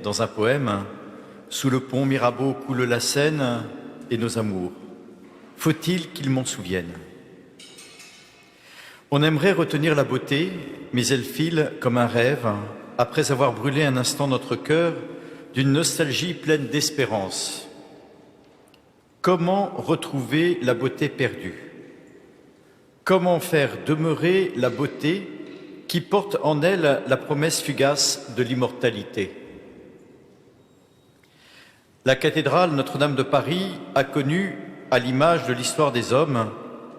dans un poème, « Sous le pont Mirabeau coule la Seine et nos amours. Faut-il qu'ils m'en souviennent ?» On aimerait retenir la beauté, mais elle file comme un rêve, après avoir brûlé un instant notre cœur d'une nostalgie pleine d'espérance. Comment retrouver la beauté perdue? Comment faire demeurer la beauté qui porte en elle la promesse fugace de l'immortalité? La cathédrale Notre-Dame de Paris a connu, à l'image de l'histoire des hommes,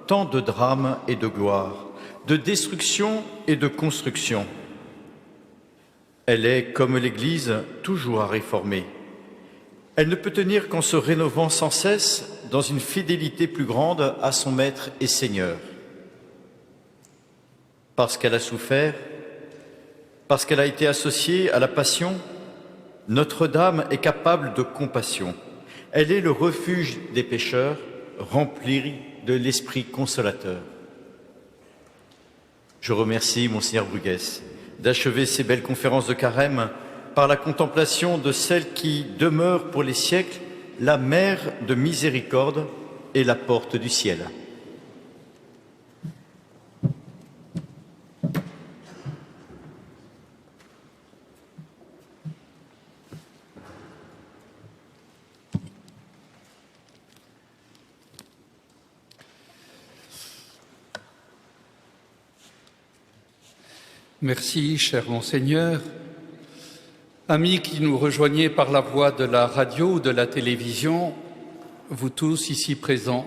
tant de drames et de gloire, de destruction et de construction. Elle est, comme l'Église, toujours à réformer. Elle ne peut tenir qu'en se rénovant sans cesse dans une fidélité plus grande à son Maître et Seigneur. Parce qu'elle a souffert, parce qu'elle a été associée à la passion, Notre-Dame est capable de compassion. Elle est le refuge des pécheurs, rempli de l'Esprit consolateur. Je remercie Monseigneur Bruguès d'achever ces belles conférences de carême par la contemplation de celle qui demeure pour les siècles la mère de miséricorde et la porte du ciel. Merci, cher Monseigneur. Amis qui nous rejoignez par la voie de la radio ou de la télévision, vous tous ici présents,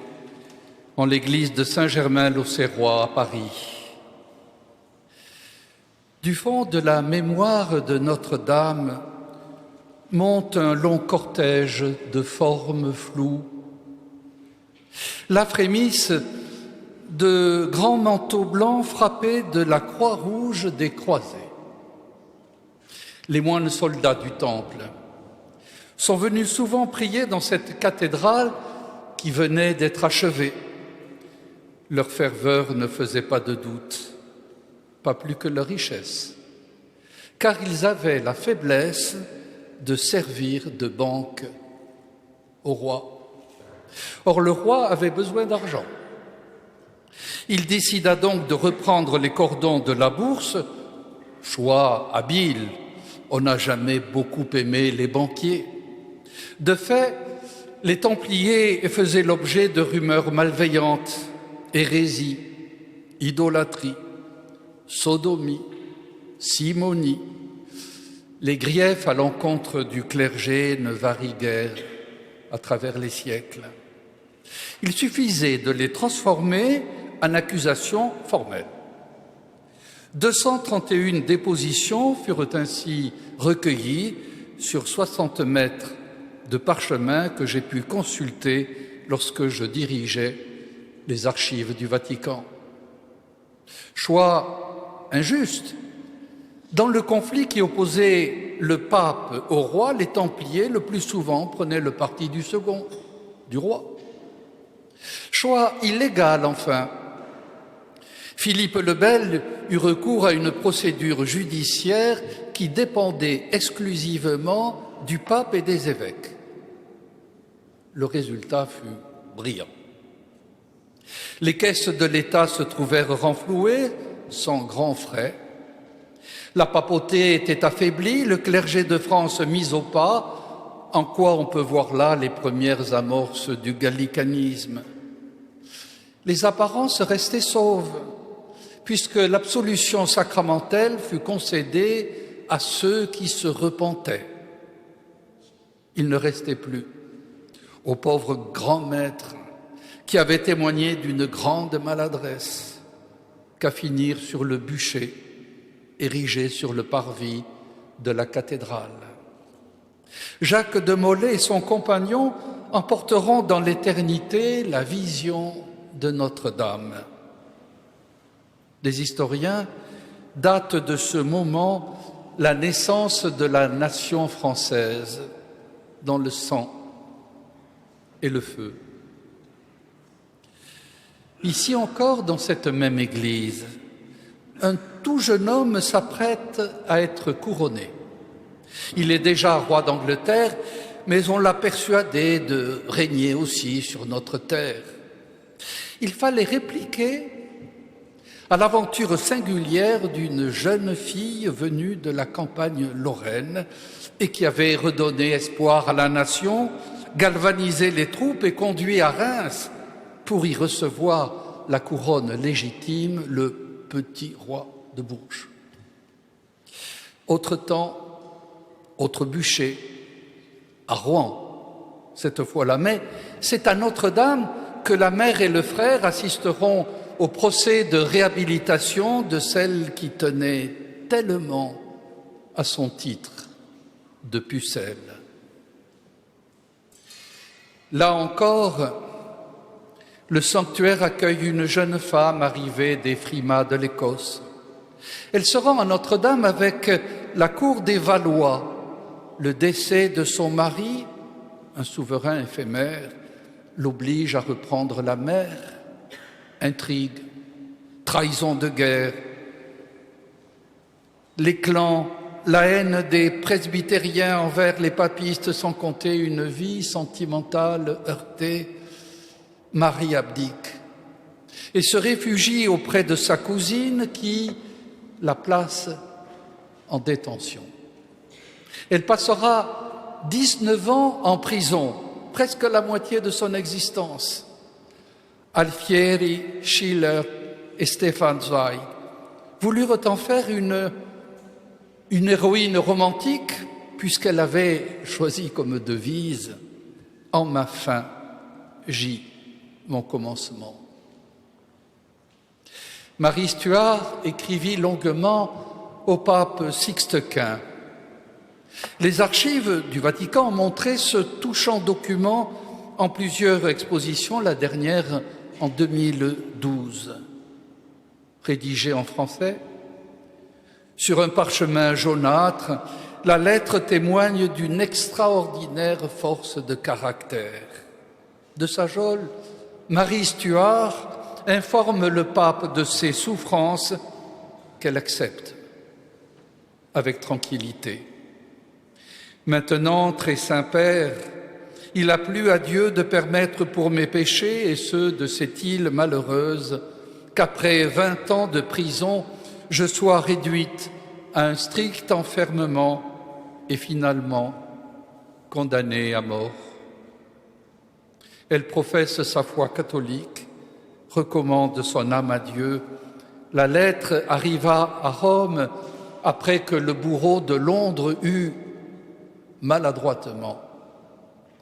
en l'église de Saint-Germain-l'Auxerrois à Paris. Du fond de la mémoire de Notre-Dame monte un long cortège de formes floues. Là frémissent de grands manteaux blancs frappés de la croix rouge des croisés. Les moines soldats du Temple sont venus souvent prier dans cette cathédrale qui venait d'être achevée. Leur ferveur ne faisait pas de doute, pas plus que leur richesse, car ils avaient la faiblesse de servir de banque au roi. Or, le roi avait besoin d'argent. Il décida donc de reprendre les cordons de la bourse, choix habile. On n'a jamais beaucoup aimé les banquiers. De fait, les Templiers faisaient l'objet de rumeurs malveillantes, hérésie, idolâtrie, sodomie, simonie. Les griefs à l'encontre du clergé ne varient guère à travers les siècles. Il suffisait de les transformer en accusations formelles. 231 dépositions furent ainsi recueillies sur 60 mètres de parchemin que j'ai pu consulter lorsque je dirigeais les archives du Vatican. Choix injuste. Dans le conflit qui opposait le pape au roi, les Templiers, le plus souvent, prenaient le parti du second, du roi. Choix illégal, enfin. Philippe le Bel eut recours à une procédure judiciaire qui dépendait exclusivement du pape et des évêques. Le résultat fut brillant. Les caisses de l'État se trouvèrent renflouées sans grands frais. La papauté était affaiblie, le clergé de France mis au pas, en quoi on peut voir là les premières amorces du gallicanisme. Les apparences restaient sauves, puisque l'absolution sacramentelle fut concédée à ceux qui se repentaient. Il ne restait plus au pauvre grand maître qui avait témoigné d'une grande maladresse qu'à finir sur le bûcher érigé sur le parvis de la cathédrale. Jacques de Molay et son compagnon emporteront dans l'éternité la vision de Notre-Dame. Des historiens datent de ce moment la naissance de la nation française dans le sang et le feu. Ici encore, dans cette même église, un tout jeune homme s'apprête à être couronné. Il est déjà roi d'Angleterre, mais on l'a persuadé de régner aussi sur notre terre. Il fallait répliquer à l'aventure singulière d'une jeune fille venue de la campagne lorraine et qui avait redonné espoir à la nation, galvanisé les troupes et conduit à Reims pour y recevoir la couronne légitime, le petit roi de Bourges. Autre temps, autre bûcher, à Rouen, cette fois-là. Mais c'est à Notre-Dame que la mère et le frère assisteront au procès de réhabilitation de celle qui tenait tellement à son titre de pucelle. Là encore, le sanctuaire accueille une jeune femme arrivée des frimas de l'Écosse. Elle se rend à Notre-Dame avec la cour des Valois. Le décès de son mari, un souverain éphémère, l'oblige à reprendre la mer. Intrigue, trahison de guerre, les clans, la haine des presbytériens envers les papistes, sans compter une vie sentimentale heurtée. Marie abdique et se réfugie auprès de sa cousine qui la place en détention. Elle passera 19 ans en prison, presque la moitié de son existence. Alfieri, Schiller et Stefan Zweig voulurent en faire une héroïne romantique puisqu'elle avait choisi comme devise « En ma fin, j'y mon commencement ». Marie Stuart écrivit longuement au pape Sixte Quint. Les archives du Vatican ont montré ce touchant document en plusieurs expositions, la dernière en 2012. Rédigée en français, sur un parchemin jaunâtre, la lettre témoigne d'une extraordinaire force de caractère. De sa geôle, Marie Stuart informe le pape de ses souffrances qu'elle accepte avec tranquillité. Maintenant, très saint Père, il a plu à Dieu de permettre pour mes péchés et ceux de cette île malheureuse qu'après 20 ans de prison, je sois réduite à un strict enfermement et finalement condamnée à mort. Elle professe sa foi catholique, recommande son âme à Dieu. La lettre arriva à Rome après que le bourreau de Londres eut maladroitement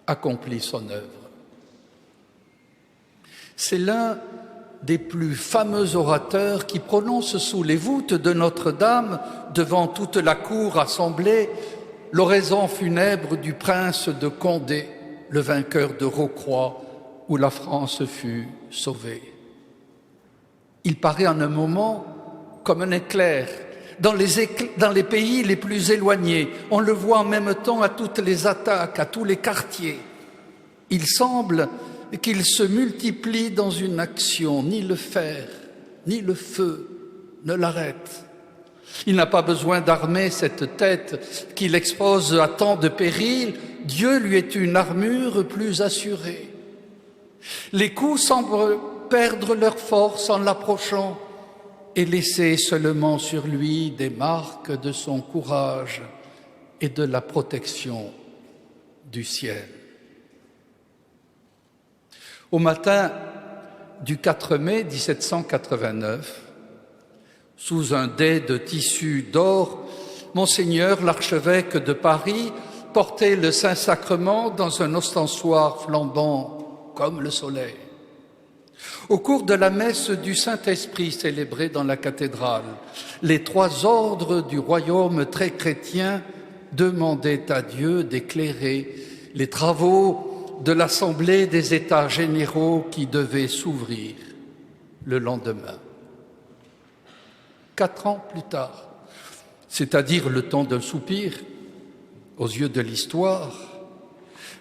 accompli son œuvre. C'est l'un des plus fameux orateurs qui prononce sous les voûtes de Notre-Dame, devant toute la cour assemblée, l'oraison funèbre du prince de Condé, le vainqueur de Rocroi, où la France fut sauvée. Il paraît en un moment comme un éclair. Dans les pays les plus éloignés, on le voit en même temps à toutes les attaques, à tous les quartiers. Il semble qu'il se multiplie dans une action, ni le fer, ni le feu ne l'arrêtent. Il n'a pas besoin d'armer cette tête qu'il expose à tant de périls. Dieu lui est une armure plus assurée. Les coups semblent perdre leur force en l'approchant et laisser seulement sur lui des marques de son courage et de la protection du ciel. Au matin du 4 mai 1789, sous un dais de tissu d'or, Monseigneur l'archevêque de Paris portait le Saint-Sacrement dans un ostensoir flambant comme le soleil. Au cours de la messe du Saint-Esprit célébrée dans la cathédrale, les 3 ordres du royaume très chrétien demandaient à Dieu d'éclairer les travaux de l'Assemblée des États généraux qui devait s'ouvrir le lendemain. 4 ans plus tard, c'est-à-dire le temps d'un soupir, aux yeux de l'histoire,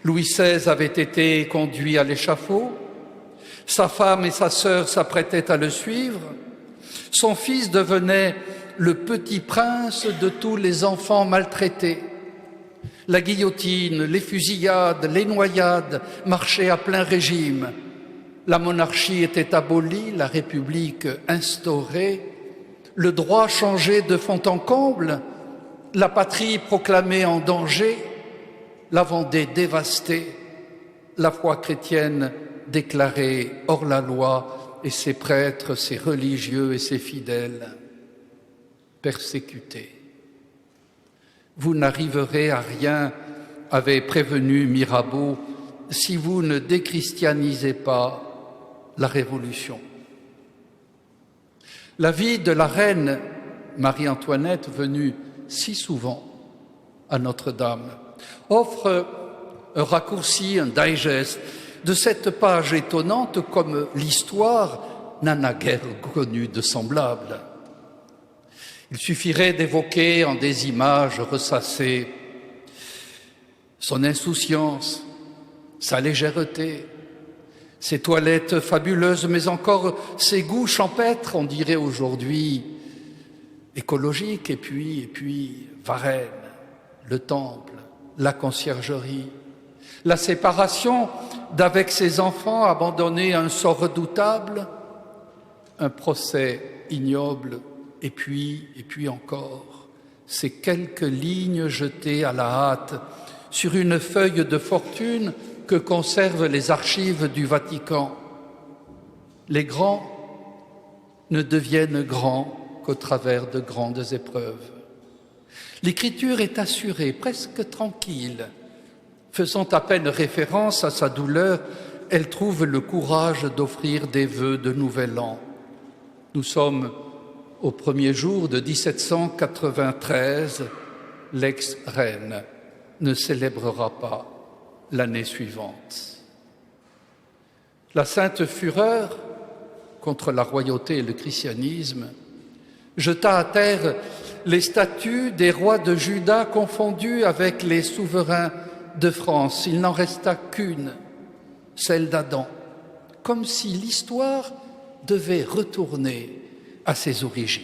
Louis XVI avait été conduit à l'échafaud, sa femme et sa sœur s'apprêtaient à le suivre, son fils devenait le petit prince de tous les enfants maltraités, La guillotine, les fusillades, les noyades marchaient à plein régime. La monarchie était abolie, la République instaurée, le droit changé de fond en comble, la patrie proclamée en danger, la Vendée dévastée, la foi chrétienne déclarée hors la loi et ses prêtres, ses religieux et ses fidèles persécutés. Vous n'arriverez à rien, avait prévenu Mirabeau, si vous ne déchristianisez pas la Révolution. La vie de la reine Marie-Antoinette, venue si souvent à Notre-Dame, offre un raccourci, un digest de cette page étonnante comme l'histoire n'en a guère connu de semblable. Il suffirait d'évoquer en des images ressassées son insouciance, sa légèreté, ses toilettes fabuleuses, mais encore ses goûts champêtres, on dirait aujourd'hui écologiques, et puis Varennes, le temple, la conciergerie, la séparation d'avec ses enfants abandonnés à un sort redoutable, un procès ignoble, et puis encore, ces quelques lignes jetées à la hâte sur une feuille de fortune que conservent les archives du Vatican. Les grands ne deviennent grands qu'au travers de grandes épreuves. L'écriture est assurée, presque tranquille. Faisant à peine référence à sa douleur, elle trouve le courage d'offrir des vœux de nouvel an. Nous sommes au premier jour de 1793, l'ex-reine ne célébrera pas l'année suivante. La sainte fureur contre la royauté et le christianisme jeta à terre les statues des rois de Juda confondus avec les souverains de France. Il n'en resta qu'une, celle d'Adam, comme si l'histoire devait retourner à ses origines.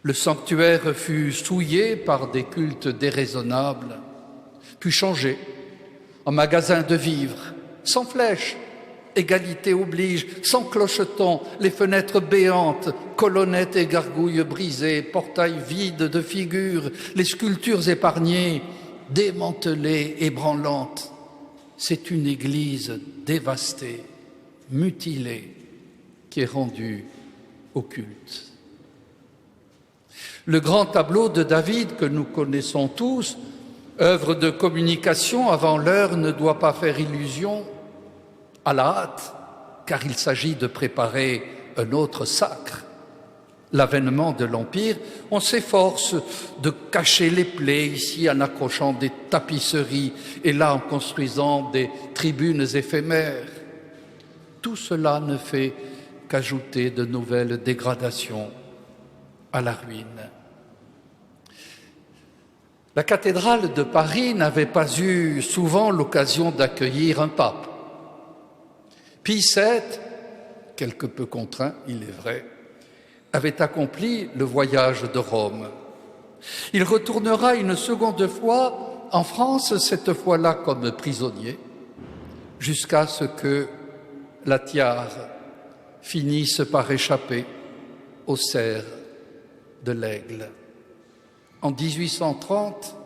Le sanctuaire fut souillé par des cultes déraisonnables, puis changé en magasin de vivres, sans flèches, égalité oblige, sans clocheton, les fenêtres béantes, colonnettes et gargouilles brisées, portails vides de figures, les sculptures épargnées, démantelées, ébranlantes. C'est une église dévastée, mutilée, qui est rendue au culte. Le grand tableau de David que nous connaissons tous, œuvre de communication avant l'heure, ne doit pas faire illusion à la hâte, car il s'agit de préparer un autre sacre. L'avènement de l'Empire, on s'efforce de cacher les plaies ici en accrochant des tapisseries et là en construisant des tribunes éphémères. Tout cela ne fait qu'ajouter de nouvelles dégradations à la ruine. La cathédrale de Paris n'avait pas eu souvent l'occasion d'accueillir un pape. Pie VII, quelque peu contraint, il est vrai, avait accompli le voyage de Rome. Il retournera une seconde fois en France, cette fois-là comme prisonnier, jusqu'à ce que la tiare finisse par échapper aux serres de l'Aigle. En 1830,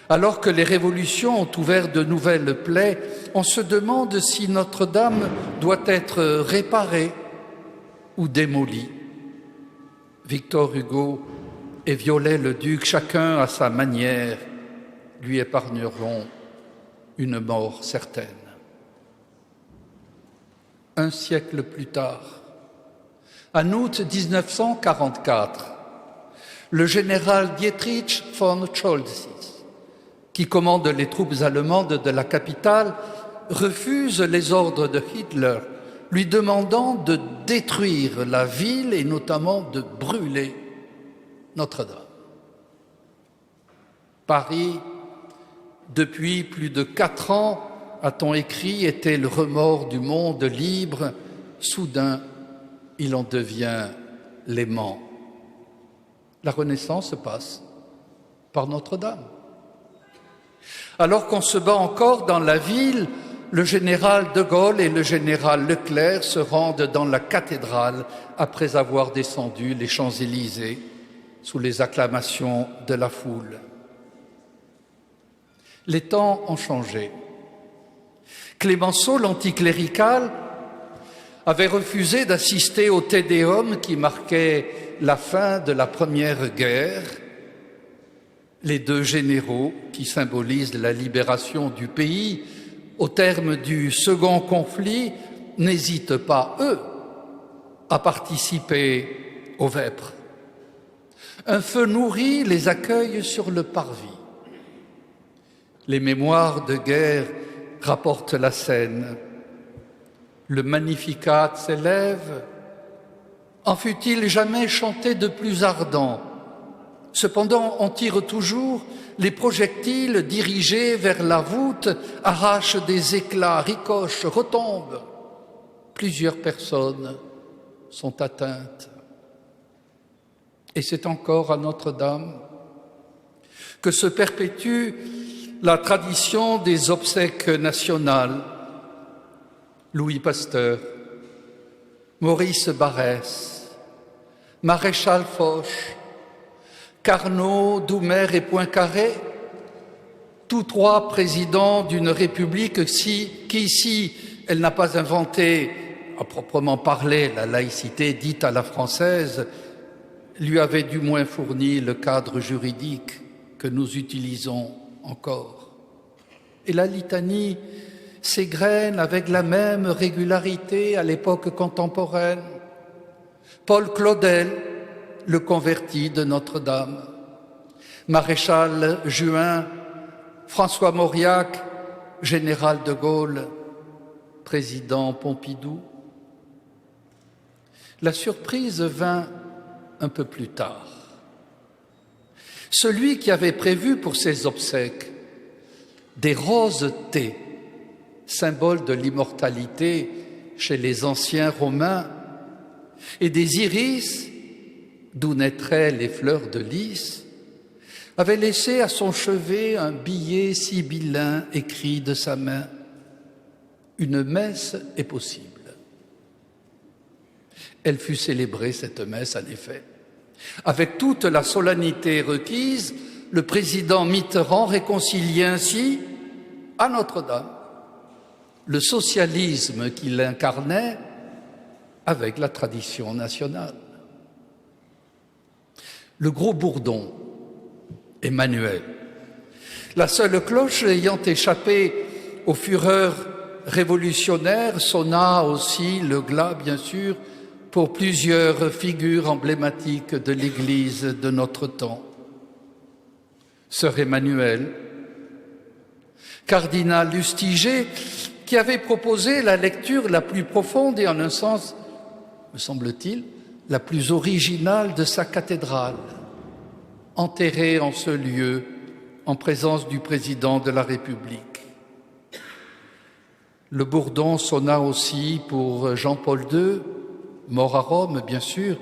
alors que les révolutions ont ouvert de nouvelles plaies, on se demande si Notre-Dame doit être réparée ou démolie. Victor Hugo et Viollet-le-Duc, chacun à sa manière, lui épargneront une mort certaine. Un siècle plus tard, en août 1944, le général Dietrich von Choltitz, qui commande les troupes allemandes de la capitale, refuse les ordres de Hitler, lui demandant de détruire la ville et notamment de brûler Notre-Dame. Paris, depuis plus de 4 ans, a-t-on écrit, était le remords du monde libre. Soudain, il en devient l'aimant. La Renaissance passe par Notre-Dame. Alors qu'on se bat encore dans la ville, le général de Gaulle et le général Leclerc se rendent dans la cathédrale après avoir descendu les Champs-Élysées sous les acclamations de la foule. Les temps ont changé. Clémenceau, l'anticlérical, avait refusé d'assister au Te Deum qui marquait la fin de la Première Guerre. Les deux généraux, qui symbolisent la libération du pays, au terme du second conflit, n'hésitent pas, eux, à participer aux vêpres. Un feu nourri les accueille sur le parvis. Les mémoires de guerre rapportent la scène. Le Magnificat s'élève. En fut-il jamais chanté de plus ardent? Cependant, on tire toujours, les projectiles dirigés vers la voûte arrachent des éclats, ricochent, retombent. Plusieurs personnes sont atteintes. Et c'est encore à Notre-Dame que se perpétue la tradition des obsèques nationales. Louis Pasteur, Maurice Barrès, Maréchal Foch, Carnot, Doumer et Poincaré, tous trois présidents d'une république qui, si elle n'a pas inventé à proprement parler la laïcité dite à la française, lui avait du moins fourni le cadre juridique que nous utilisons encore. Et la litanie s'égrène avec la même régularité à l'époque contemporaine. Paul Claudel, le converti de Notre-Dame, Maréchal Juin, François Mauriac, général de Gaulle, président Pompidou. La surprise vint un peu plus tard. Celui qui avait prévu pour ses obsèques des roses thé, symbole de l'immortalité chez les anciens Romains, et des iris, d'où naîtraient les fleurs de lys, avait laissé à son chevet un billet sibyllin écrit de sa main. Une messe est possible. Elle fut célébrée, cette messe, en effet. Avec toute la solennité requise, le président Mitterrand réconciliait ainsi, à Notre-Dame, le socialisme qu'il incarnait avec la tradition nationale. Le gros bourdon, Emmanuel, la seule cloche ayant échappé aux fureurs révolutionnaires, sonna aussi le glas, bien sûr, pour plusieurs figures emblématiques de l'Église de notre temps. Sœur Emmanuel, cardinal Lustiger, qui avait proposé la lecture la plus profonde et en un sens, me semble-t-il, la plus originale de sa cathédrale, enterrée en ce lieu, en présence du président de la République. Le bourdon sonna aussi pour Jean-Paul II, mort à Rome, bien sûr,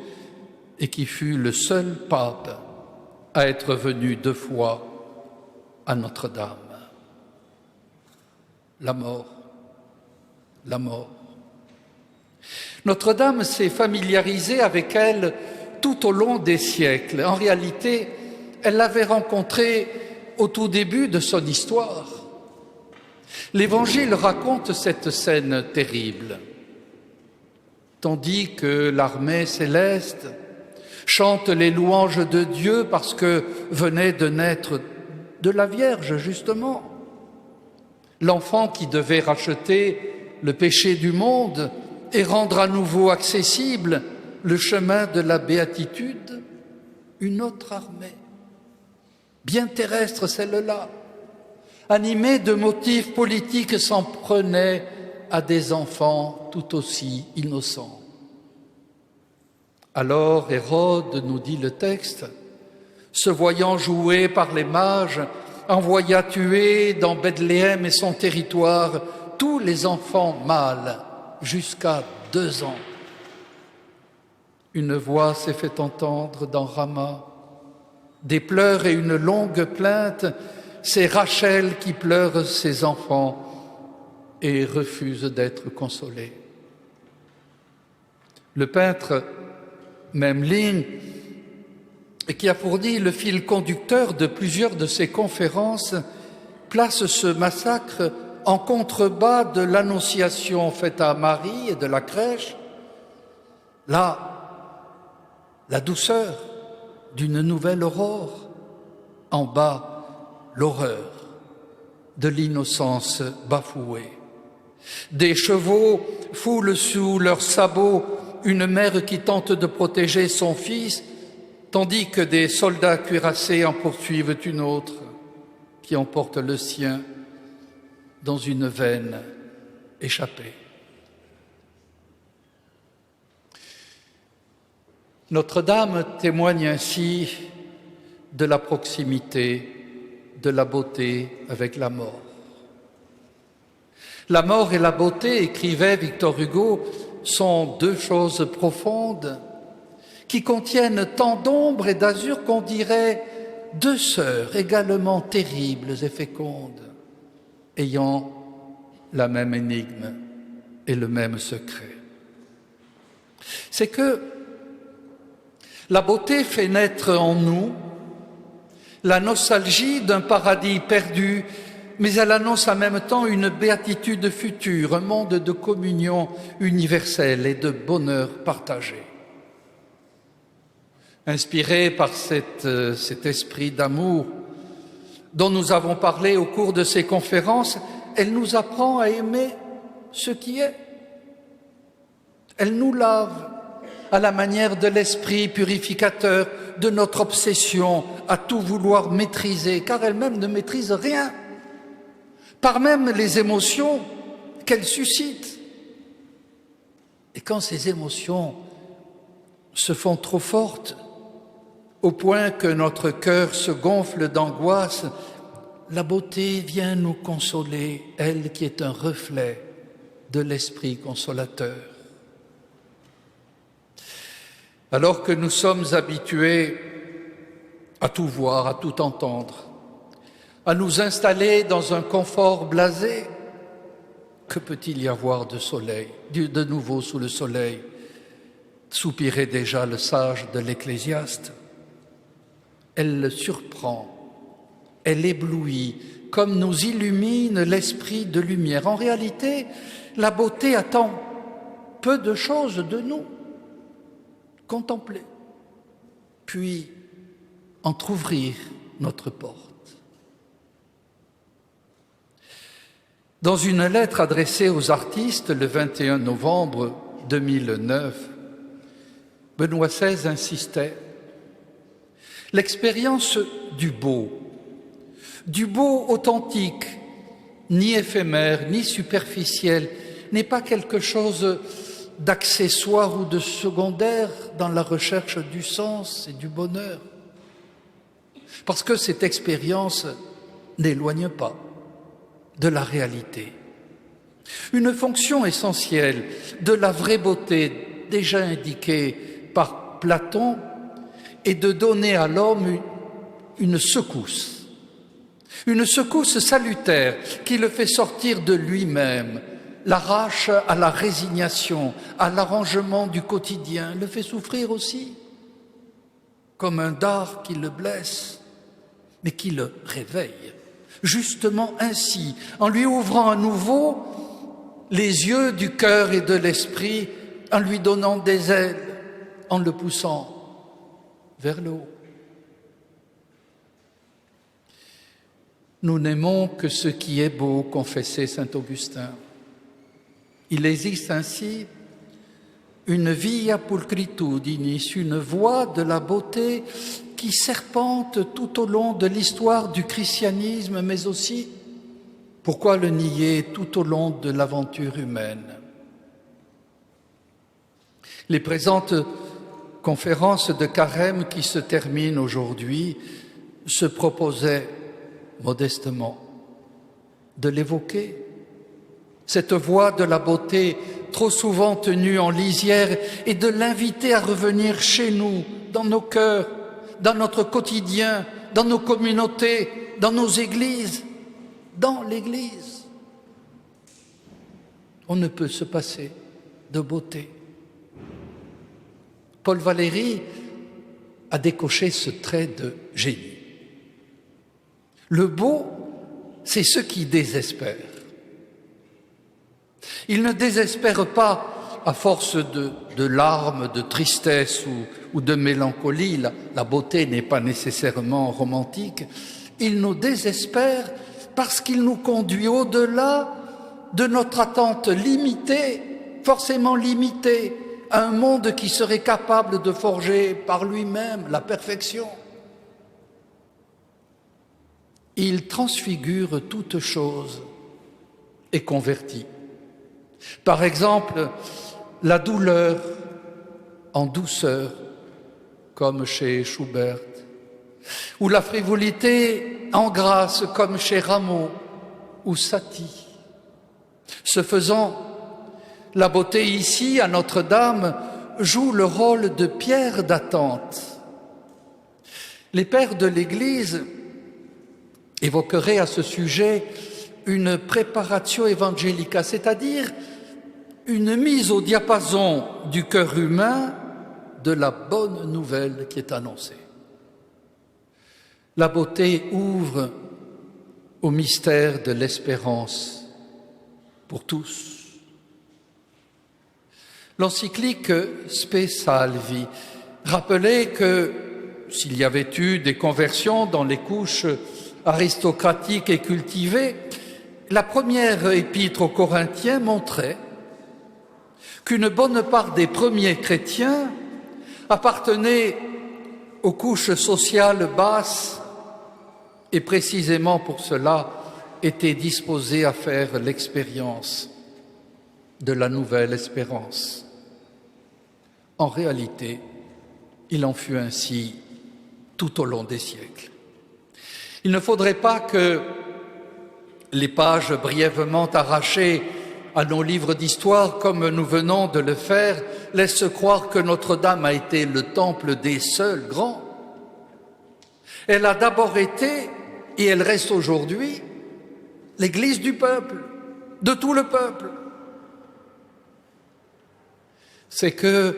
et qui fut le seul pape à être venu 2 fois à Notre-Dame. La mort, la mort. Notre-Dame s'est familiarisée avec elle tout au long des siècles. En réalité, elle l'avait rencontrée au tout début de son histoire. L'Évangile raconte cette scène terrible. Tandis que l'armée céleste chante les louanges de Dieu parce que venait de naître de la Vierge, justement, l'enfant qui devait racheter le péché du monde et rendre à nouveau accessible le chemin de la béatitude, une autre armée, bien terrestre celle-là, animée de motifs politiques, s'en prenait à des enfants tout aussi innocents. Alors Hérode, nous dit le texte, se voyant joué par les mages, envoya tuer dans Bethléem et son territoire tous les enfants mâles jusqu'à 2 ans. Une voix s'est fait entendre dans Rama, des pleurs et une longue plainte c'est Rachel qui pleure ses enfants et refuse d'être consolée. Le peintre Memling, qui a fourni le fil conducteur de plusieurs de ses conférences, place ce massacre en contrebas de l'annonciation faite à Marie et de la crèche. Là, la douceur d'une nouvelle aurore, en bas, l'horreur de l'innocence bafouée. Des chevaux foulent sous leurs sabots une mère qui tente de protéger son fils, tandis que des soldats cuirassés en poursuivent une autre qui emporte le sien dans une veine échappée. Notre-Dame témoigne ainsi de la proximité, de la beauté avec la mort. La mort et la beauté, écrivait Victor Hugo, sont deux choses profondes qui contiennent tant d'ombre et d'azur qu'on dirait deux sœurs également terribles et fécondes, ayant la même énigme et le même secret. C'est que la beauté fait naître en nous la nostalgie d'un paradis perdu, mais elle annonce en même temps une béatitude future, un monde de communion universelle et de bonheur partagé. Inspirée par cet esprit d'amour dont nous avons parlé au cours de ces conférences, elle nous apprend à aimer ce qui est. Elle nous lave à la manière de l'esprit purificateur, de notre obsession à tout vouloir maîtriser, car elle-même ne maîtrise rien, par même les émotions qu'elle suscite. Et quand ces émotions se font trop fortes, au point que notre cœur se gonfle d'angoisse, la beauté vient nous consoler, elle qui est un reflet de l'esprit consolateur. Alors que nous sommes habitués à tout voir, à tout entendre, à nous installer dans un confort blasé, que peut-il y avoir de soleil, de nouveau sous le soleil, soupirait déjà le sage de l'Ecclésiaste. Elle surprend, elle éblouit, comme nous illumine l'esprit de lumière. En réalité, la beauté attend peu de choses de nous. Contempler, puis entr'ouvrir notre porte. Dans une lettre adressée aux artistes le 21 novembre 2009, Benoît XVI insistait: l'expérience du beau authentique, ni éphémère, ni superficiel, n'est pas quelque chose d'accessoire ou de secondaire dans la recherche du sens et du bonheur. Parce que cette expérience n'éloigne pas de la réalité. Une fonction essentielle de la vraie beauté, déjà indiquée par Platon, est de donner à l'homme une secousse salutaire qui le fait sortir de lui-même, l'arrache à la résignation, à l'arrangement du quotidien, le fait souffrir aussi, comme un dard qui le blesse, mais qui le réveille. Justement ainsi, en lui ouvrant à nouveau les yeux du cœur et de l'esprit, en lui donnant des ailes, en le poussant vers le haut. Nous n'aimons que ce qui est beau, confessait saint Augustin. Il existe ainsi une via pulchritudinis, une voie de la beauté qui serpente tout au long de l'histoire du christianisme, mais aussi, pourquoi le nier, tout au long de l'aventure humaine. Les présentes conférences de Carême qui se terminent aujourd'hui se proposaient modestement de l'évoquer. Cette voie de la beauté trop souvent tenue en lisière et de l'inviter à revenir chez nous, dans nos cœurs, dans notre quotidien, dans nos communautés, dans nos églises, dans l'Église. On ne peut se passer de beauté. Paul Valéry a décoché ce trait de génie. Le beau, c'est ce qui désespère. Il ne désespère pas à force de larmes, de tristesse ou de mélancolie. La beauté n'est pas nécessairement romantique. Il nous désespère parce qu'il nous conduit au-delà de notre attente limitée, forcément limitée, à un monde qui serait capable de forger par lui-même la perfection. Il transfigure toute chose et convertit. Par exemple, la douleur en douceur, comme chez Schubert, ou la frivolité en grâce, comme chez Rameau ou Satie. Ce faisant, la beauté ici, à Notre-Dame, joue le rôle de pierre d'attente. Les pères de l'Église évoqueraient à ce sujet une préparatio evangelica, c'est-à-dire une mise au diapason du cœur humain de la bonne nouvelle qui est annoncée. La beauté ouvre au mystère de l'espérance pour tous. L'encyclique Spe Salvi rappelait que s'il y avait eu des conversions dans les couches aristocratiques et cultivées, la première épître aux Corinthiens montrait qu'une bonne part des premiers chrétiens appartenaient aux couches sociales basses et précisément pour cela étaient disposés à faire l'expérience de la nouvelle espérance. En réalité, il en fut ainsi tout au long des siècles. Il ne faudrait pas que les pages brièvement arrachées à nos livres d'histoire, comme nous venons de le faire, laissent croire que Notre-Dame a été le temple des seuls grands. Elle a d'abord été, et elle reste aujourd'hui, l'église du peuple, de tout le peuple. C'est que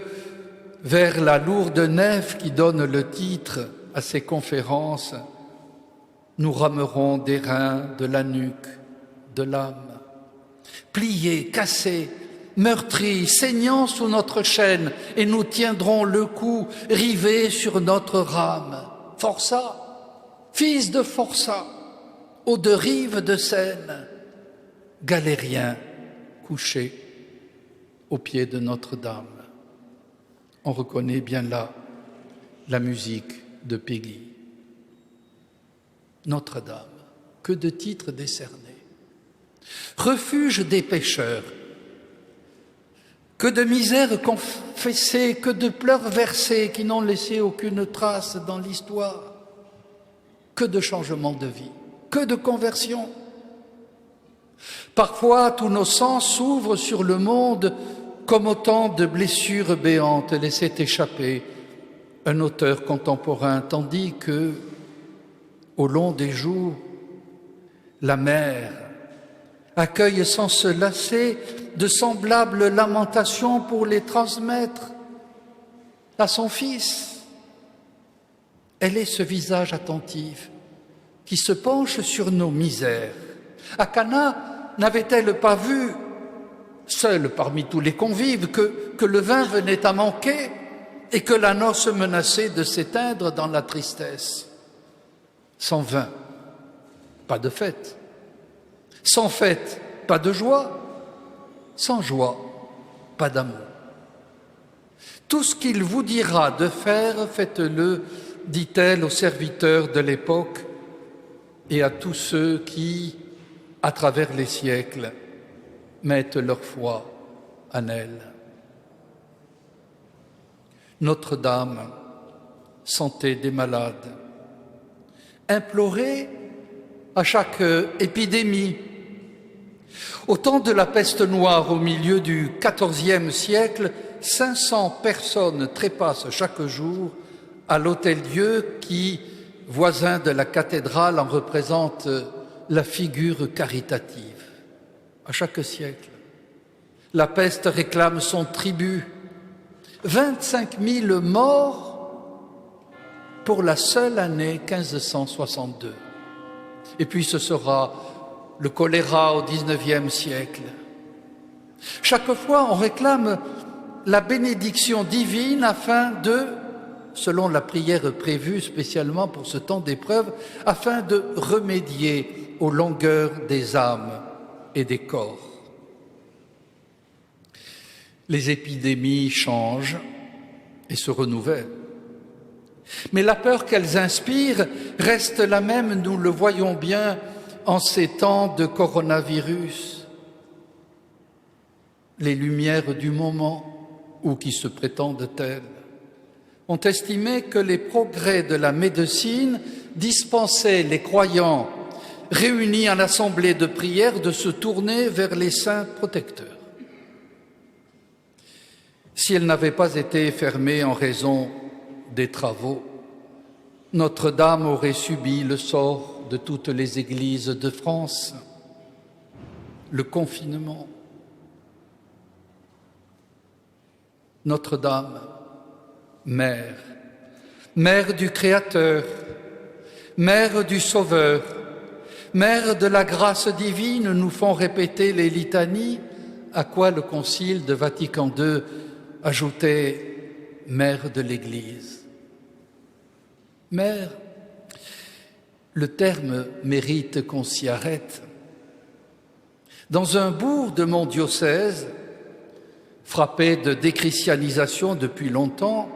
vers la lourde nef qui donne le titre à ces conférences, nous ramerons des reins, de la nuque, de l'âme, pliés, cassés, meurtris, saignant sous notre chaîne, et nous tiendrons le cou rivé sur notre rame. Forçat, fils de Forçat, aux deux rives de Seine, galérien couché au pied de Notre-Dame. On reconnaît bien là la musique de Peggy. Notre-Dame, que de titres décernés. Refuge des pécheurs, que de misères confessées, que de pleurs versés qui n'ont laissé aucune trace dans l'histoire, que de changements de vie, que de conversions. Parfois, tous nos sens s'ouvrent sur le monde comme autant de blessures béantes laissées échapper un auteur contemporain, tandis que, au long des jours, la mer accueille sans se lasser de semblables lamentations pour les transmettre à son fils. Elle est ce visage attentif qui se penche sur nos misères. À Cana, n'avait-elle pas vu, seule parmi tous les convives, que le vin venait à manquer et que la noce menaçait de s'éteindre dans la tristesse? Sans vin, pas de fête. Sans fête, pas de joie. Sans joie, pas d'amour. Tout ce qu'il vous dira de faire, faites-le, dit-elle aux serviteurs de l'époque et à tous ceux qui, à travers les siècles, mettent leur foi en elle. Notre-Dame, santé des malades, implorée à chaque épidémie. Au temps de la peste noire, au milieu du XIVe siècle, 500 personnes trépassent chaque jour à l'Hôtel-Dieu qui voisin de la cathédrale, en représente la figure caritative. À chaque siècle, la peste réclame son tribut. 25 000 morts pour la seule année 1562. Et puis ce sera le choléra au XIXe siècle. Chaque fois, on réclame la bénédiction divine afin de, selon la prière prévue spécialement pour ce temps d'épreuve, afin de remédier aux langueurs des âmes et des corps. Les épidémies changent et se renouvellent. Mais la peur qu'elles inspirent reste la même, nous le voyons bien en ces temps de coronavirus. Les lumières du moment, ou qui se prétendent telles, ont estimé que les progrès de la médecine dispensaient les croyants réunis en assemblée de prière de se tourner vers les saints protecteurs. Si elle n'avait pas été fermée en raison des travaux, Notre-Dame aurait subi le sort de toutes les églises de France, le confinement. Notre-Dame, mère, mère du Créateur, mère du Sauveur, mère de la grâce divine, nous font répéter les litanies, à quoi le Concile de Vatican II ajoutait « mère de l'Église ». Mère, le terme mérite qu'on s'y arrête. Dans un bourg de mon diocèse, frappé de déchristianisation depuis longtemps,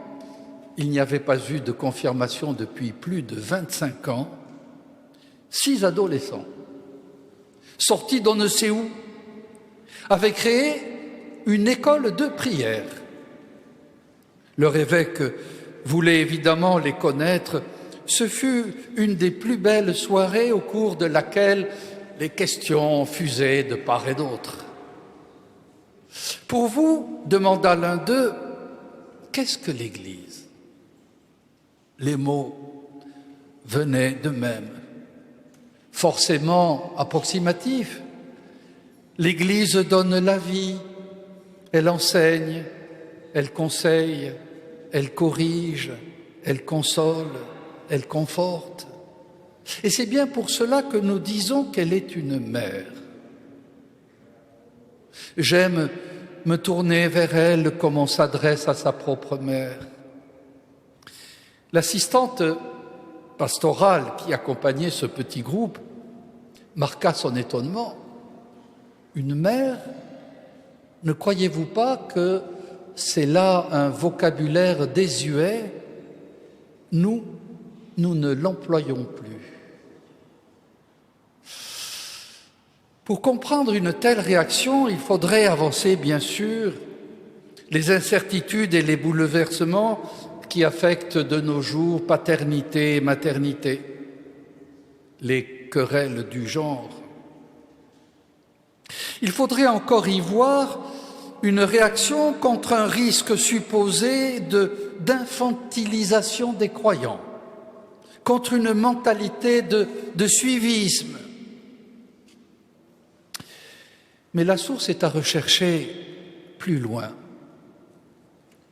il n'y avait pas eu de confirmation depuis plus de 25 ans, 6 adolescents, sortis d'on ne sait où, avaient créé une école de prière. Leur évêque voulait évidemment les connaître. Ce fut une des plus belles soirées au cours de laquelle les questions fusaient de part et d'autre. « Pour vous, demanda l'un d'eux, qu'est-ce que l'Église ?» Les mots venaient d'eux-mêmes, forcément approximatifs. L'Église donne la vie, elle enseigne, elle conseille, elle corrige, elle console, elle conforte. Et c'est bien pour cela que nous disons qu'elle est une mère. J'aime me tourner vers elle comme on s'adresse à sa propre mère. L'assistante pastorale qui accompagnait ce petit groupe marqua son étonnement. Une mère, ne croyez-vous pas que c'est là un vocabulaire désuet? Nous ne l'employons plus. Pour comprendre une telle réaction, il faudrait avancer, bien sûr, les incertitudes et les bouleversements qui affectent de nos jours paternité et maternité, les querelles du genre. Il faudrait encore y voir une réaction contre un risque supposé d'infantilisation des croyants, contre une mentalité de suivisme. Mais la source est à rechercher plus loin,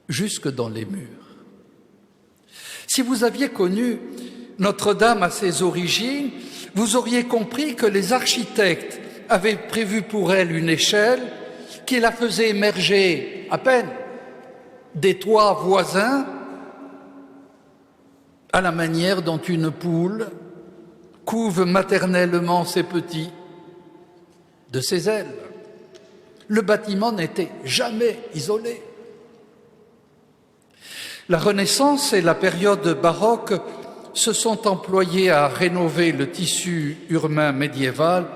jusque dans les murs. Si vous aviez connu Notre-Dame à ses origines, vous auriez compris que les architectes avaient prévu pour elle une échelle qui la faisait émerger à peine des toits voisins, à la manière dont une poule couve maternellement ses petits de ses ailes. Le bâtiment n'était jamais isolé. La Renaissance et la période baroque se sont employés à rénover le tissu urbain médiéval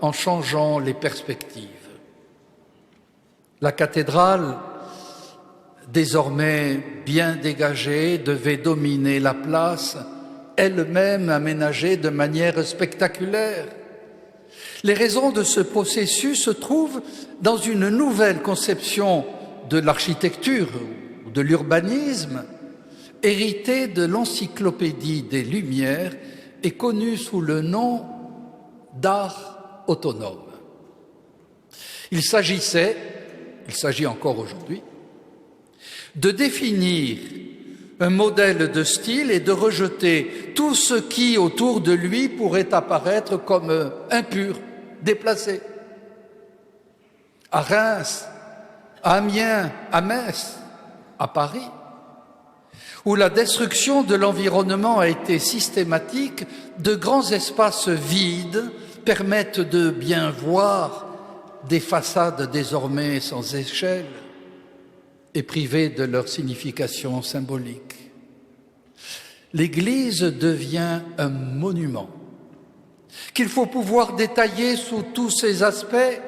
en changeant les perspectives. La cathédrale, désormais bien dégagée, devait dominer la place, elle-même aménagée de manière spectaculaire. Les raisons de ce processus se trouvent dans une nouvelle conception de l'architecture ou de l'urbanisme, hérité de l'encyclopédie des Lumières et connu sous le nom d'art autonome. Il s'agit encore aujourd'hui, de définir un modèle de style et de rejeter tout ce qui, autour de lui, pourrait apparaître comme impur, déplacé. À Reims, à Amiens, à Metz, à Paris, où la destruction de l'environnement a été systématique, de grands espaces vides permettent de bien voir des façades désormais sans échelle et privées de leur signification symbolique. L'Église devient un monument qu'il faut pouvoir détailler sous tous ses aspects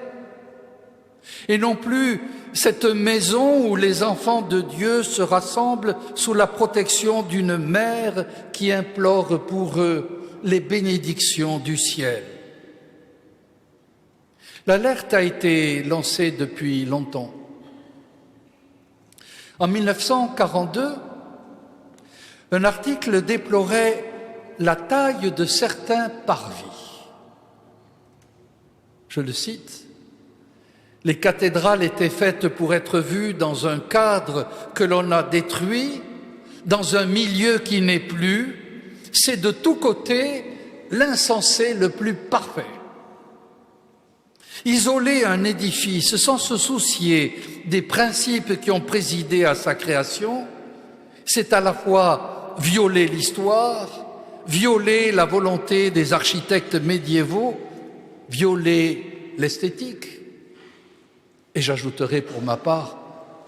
et non plus cette maison où les enfants de Dieu se rassemblent sous la protection d'une mère qui implore pour eux les bénédictions du ciel. L'alerte a été lancée depuis longtemps. En 1942, un article déplorait la taille de certains parvis. Je le cite, « Les cathédrales étaient faites pour être vues dans un cadre que l'on a détruit, dans un milieu qui n'est plus. C'est de tous côtés l'insensé le plus parfait. Isoler un édifice sans se soucier des principes qui ont présidé à sa création, c'est à la fois violer l'histoire, violer la volonté des architectes médiévaux, violer l'esthétique, et j'ajouterai pour ma part,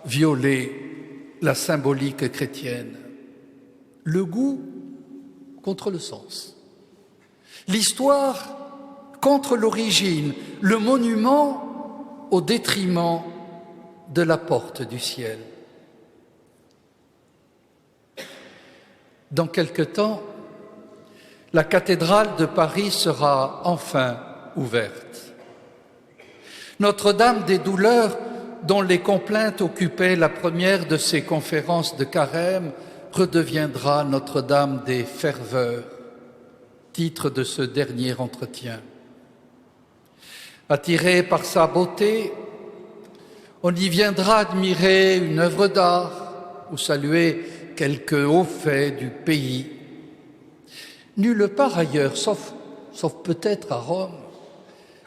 violer la symbolique chrétienne. Le goût contre le sens, l'histoire contre l'origine, le monument au détriment de la porte du ciel. Dans quelque temps, la cathédrale de Paris sera enfin ouverte. Notre-Dame des douleurs, dont les complaintes occupaient la première de ses conférences de carême, redeviendra Notre-Dame des ferveurs, titre de ce dernier entretien. Attiré par sa beauté, on y viendra admirer une œuvre d'art ou saluer quelques hauts faits du pays. Nulle part ailleurs, sauf peut-être à Rome,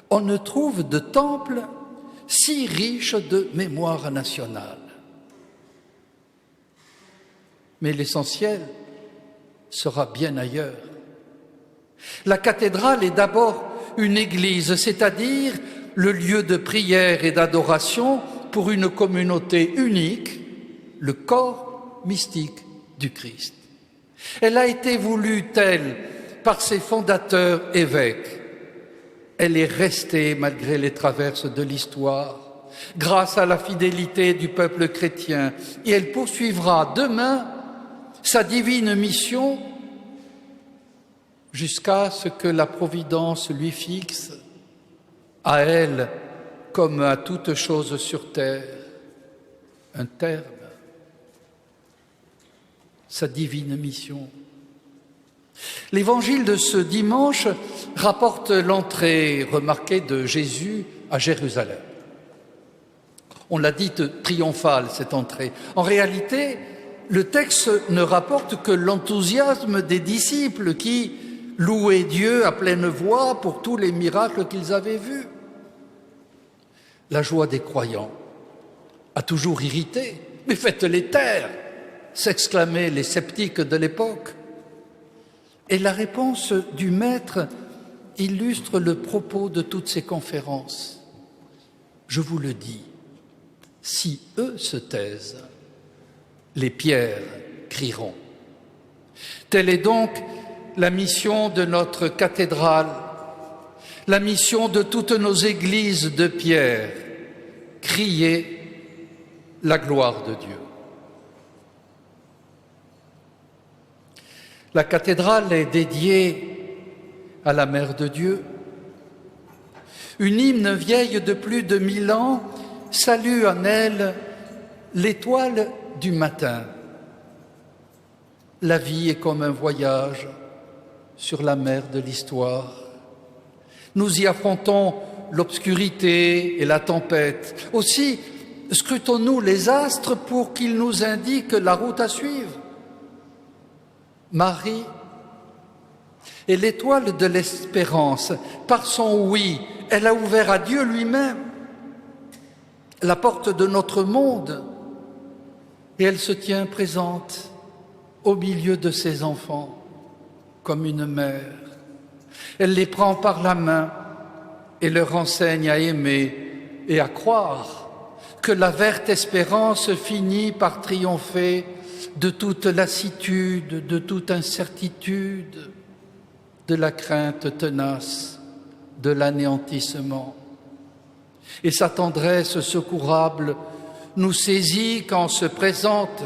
on ne trouve de temple si riche de mémoire nationale. Mais l'essentiel sera bien ailleurs. La cathédrale est d'abord une église, c'est-à-dire le lieu de prière et d'adoration pour une communauté unique, le corps mystique du Christ. Elle a été voulue telle par ses fondateurs évêques. Elle est restée malgré les traverses de l'histoire, grâce à la fidélité du peuple chrétien, et elle poursuivra demain sa divine mission jusqu'à ce que la Providence lui fixe, à elle comme à toute chose sur terre, un terme, sa divine mission. L'évangile de ce dimanche rapporte l'entrée remarquée de Jésus à Jérusalem. On l'a dite triomphale, cette entrée. En réalité, le texte ne rapporte que l'enthousiasme des disciples qui louaient Dieu à pleine voix pour tous les miracles qu'ils avaient vus. La joie des croyants a toujours irrité. « Mais faites-les taire !» s'exclamaient les sceptiques de l'époque. Et la réponse du Maître illustre le propos de toutes ces conférences. Je vous le dis, si eux se taisent, les pierres crieront. Telle est donc la mission de notre cathédrale, la mission de toutes nos églises de pierre, crier la gloire de Dieu. La cathédrale est dédiée à la Mère de Dieu. Une hymne vieille de plus de 1000 ans salue en elle l'étoile du matin. La vie est comme un voyage sur la mer de l'histoire. Nous y affrontons l'obscurité et la tempête. Aussi, scrutons-nous les astres pour qu'ils nous indiquent la route à suivre. Marie est l'étoile de l'espérance. Par son oui, elle a ouvert à Dieu lui-même la porte de notre monde et elle se tient présente au milieu de ses enfants comme une mère. Elle les prend par la main et leur enseigne à aimer et à croire que la verte espérance finit par triompher de toute lassitude, de toute incertitude, de la crainte tenace, de l'anéantissement. Et sa tendresse secourable nous saisit quand se présente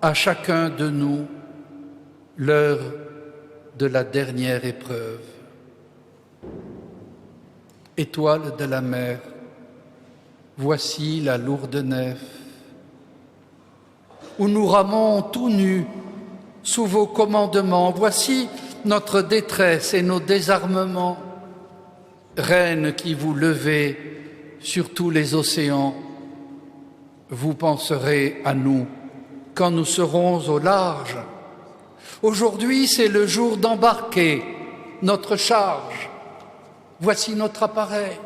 à chacun de nous l'heure de la dernière épreuve. Étoile de la mer, voici la lourde nef, où nous ramons tout nus sous vos commandements. Voici notre détresse et nos désarmements. Reine qui vous levez sur tous les océans, vous penserez à nous quand nous serons au large. Aujourd'hui, c'est le jour d'embarquer notre charge. Voici notre appareil,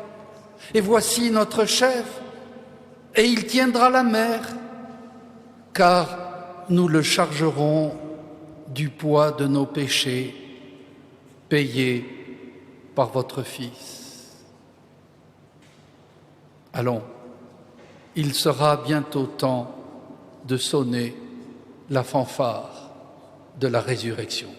et voici notre chef, et il tiendra la mer, car nous le chargerons du poids de nos péchés, payés par votre Fils. Allons, il sera bientôt temps de sonner la fanfare de la résurrection.